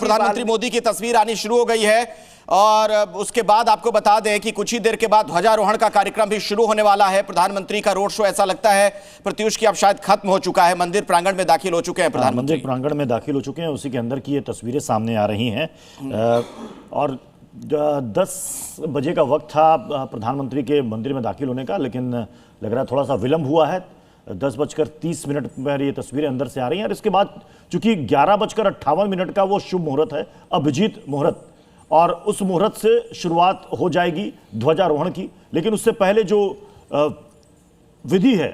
प्रधानमंत्री मोदी की तस्वीर आनी शुरू हो गई है और उसके बाद आपको बता दें कि कुछ ही देर के बाद ध्वजारोहण का कार्यक्रम भी शुरू होने वाला है। प्रधानमंत्री का रोड शो ऐसा लगता है प्रत्युष की अब शायद खत्म हो चुका है। मंदिर प्रांगण में दाखिल हो चुके हैं प्रधानमंत्री। मंदिर प्रांगण में दाखिल हो चुके हैं, उसी के अंदर की ये तस्वीरें सामने आ रही हैं। और 10 बजे का वक्त था प्रधानमंत्री के मंदिर में दाखिल होने का, लेकिन लग रहा है थोड़ा सा विलंब हुआ है। 10:30 पर ये तस्वीरें अंदर से आ रही हैं और इसके बाद चूंकि 11:58 का वो शुभ मुहूर्त है, अभिजीत मुहूर्त, और उस मुहूर्त से शुरुआत हो जाएगी ध्वजारोहण की। लेकिन उससे पहले जो विधि है,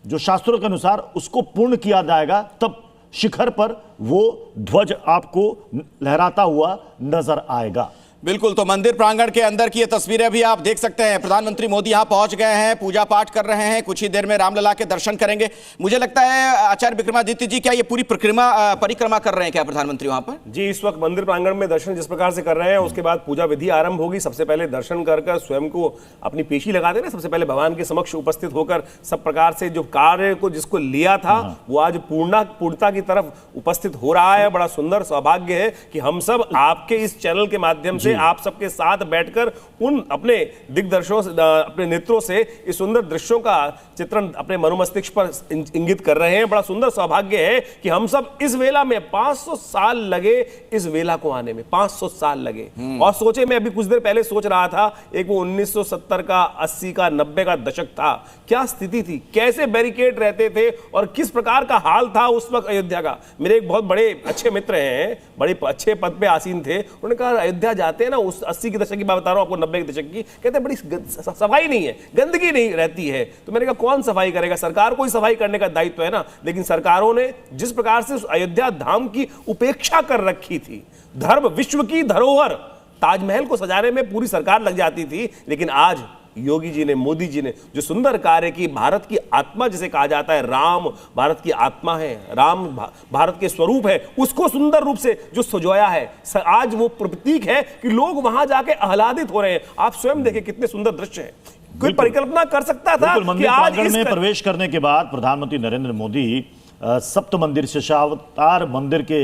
जो शास्त्रों के अनुसार उसको पूर्ण किया जाएगा, तब शिखर पर वो ध्वज आपको लहराता हुआ नजर आएगा। बिल्कुल, तो मंदिर प्रांगण के अंदर की ये तस्वीरें भी आप देख सकते हैं। प्रधानमंत्री मोदी यहां पहुंच गए हैं, पूजा पाठ कर रहे हैं, कुछ ही देर में रामलला के दर्शन करेंगे। मुझे लगता है आचार्य विक्रमादित्य जी, क्या ये पूरी परिक्रमा कर रहे हैं क्या प्रधानमंत्री वहां पर? जी, इस वक्त मंदिर प्रांगण में दर्शन जिस प्रकार से कर रहे हैं, उसके बाद पूजा विधि आरंभ होगी। सबसे पहले दर्शन कर स्वयं को अपनी पेशी लगा देना, सबसे पहले भगवान के समक्ष उपस्थित होकर सब प्रकार से जो कार्य को जिसको लिया था वो आज पूर्णता की तरफ उपस्थित हो रहा है। बड़ा सुंदर सौभाग्य है कि हम सब आपके इस चैनल के माध्यम से आप सबके साथ बैठकर उन अपने दिग्दर्शकों से, अपने नेत्रों से इस सुंदर दृश्यों का चित्रण अपने मनोमस्तिष्क पर इंगित कर रहे हैं। बड़ा सुंदर सौभाग्य है कि हम सब इस वेला में 500 साल लगे, इस वेला को आने में 500 साल लगे। और सोचे, मैं अभी कुछ देर पहले सोच रहा था, एक वो 1970 का, 80 का, 90 का दशक था, क्या स्थिति थी, कैसे बैरिकेड रहते थे और किस प्रकार का हाल था उस वक्त अयोध्या का। मेरे एक बहुत बड़े अच्छे मित्र हैं, बड़े अच्छे पद पे आसीन थे, उन्होंने कहा अयोध्या जाते हैं ना, उस 80 के दशक की बात बता रहा हूं आपको, 90 के दशक की, कहते हैं बड़ी सफाई नहीं है, गंदगी नहीं रहती है। तो मैंने कहा कौन सफाई करेगा, सरकार को ही सफाई करने का दायित्व है ना। लेकिन सरकारों ने जिस प्रकार से उस अयोध्या धाम की उपेक्षा कर रखी थी, धर्म विश्व की धरोहर ताजमहल को सजाने में पूरी सरकार लग जाती थी, लेकिन आज योगी जी ने, मोदी जी ने जो सुंदर कार्य की, भारत की आत्मा जिसे कहा जाता है, राम भारत की आत्मा है, राम भारत के स्वरूप है, उसको सुंदर रूप से जो सजाया है, आज वो प्रतीक है कि लोग वहां जाके आह्लादित हो रहे हैं। आप स्वयं देखें कितने सुंदर दृश्य है। कोई परिकल्पना कर सकता था कि आज में प्रवेश करने के बाद प्रधानमंत्री नरेंद्र मोदी सप्त मंदिर शेषावतार मंदिर के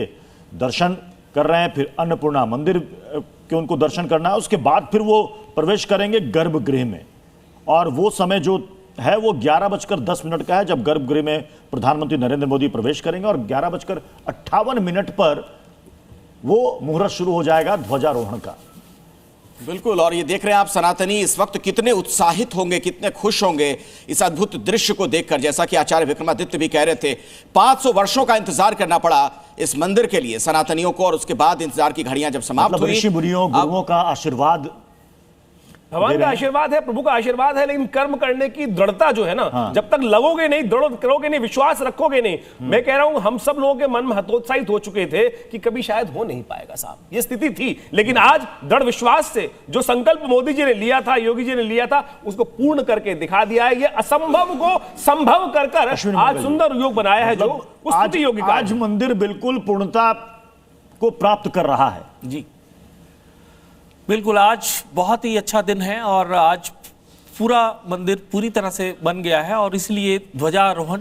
दर्शन कर रहे हैं, फिर अन्नपूर्णा मंदिर के उनको दर्शन करना है, उसके बाद फिर वो प्रवेश करेंगे गर्भगृह में। और वो समय जो है वो 11:10 का है, जब गर्भगृह में प्रधानमंत्री नरेंद्र मोदी प्रवेश करेंगे, और 11:58 पर वो मुहूर्त शुरू हो जाएगा ध्वजारोहण का। बिल्कुल, और ये देख रहे हैं आप सनातनी इस वक्त कितने उत्साहित होंगे, कितने खुश होंगे इस अद्भुत दृश्य को देखकर। जैसा कि आचार्य विक्रमादित्य भी कह रहे थे, 500 वर्षों का इंतजार करना पड़ा इस मंदिर के लिए सनातनियों को, और उसके बाद इंतजार की घड़ियां जब समाप्त हुई, ऋषि मुनियों, गुरुओं का आशीर्वाद, भगवान का आशीर्वाद है, प्रभु का आशीर्वाद है, लेकिन कर्म करने की दृढ़ता जो है ना, जब तक लगोगे नहीं, दृढ़ करोगे नहीं, विश्वास रखोगे नहीं। मैं कह रहा हूं हम सब लोगों के मन में हतोत्साहित हो चुके थे कि कभी शायद हो नहीं पाएगा साहब, ये स्थिति थी। लेकिन आज दृढ़ विश्वास से जो संकल्प मोदी जी ने लिया था, योगी जी ने लिया था, उसको पूर्ण करके दिखा दिया है। ये असंभव को संभव कर आज सुंदर योग बनाया है, जो आज योगी का आज मंदिर बिल्कुल पूर्णता को प्राप्त कर रहा है। जी बिल्कुल, आज बहुत ही अच्छा दिन है और आज पूरा मंदिर पूरी तरह से बन गया है और इसलिए ध्वजारोहण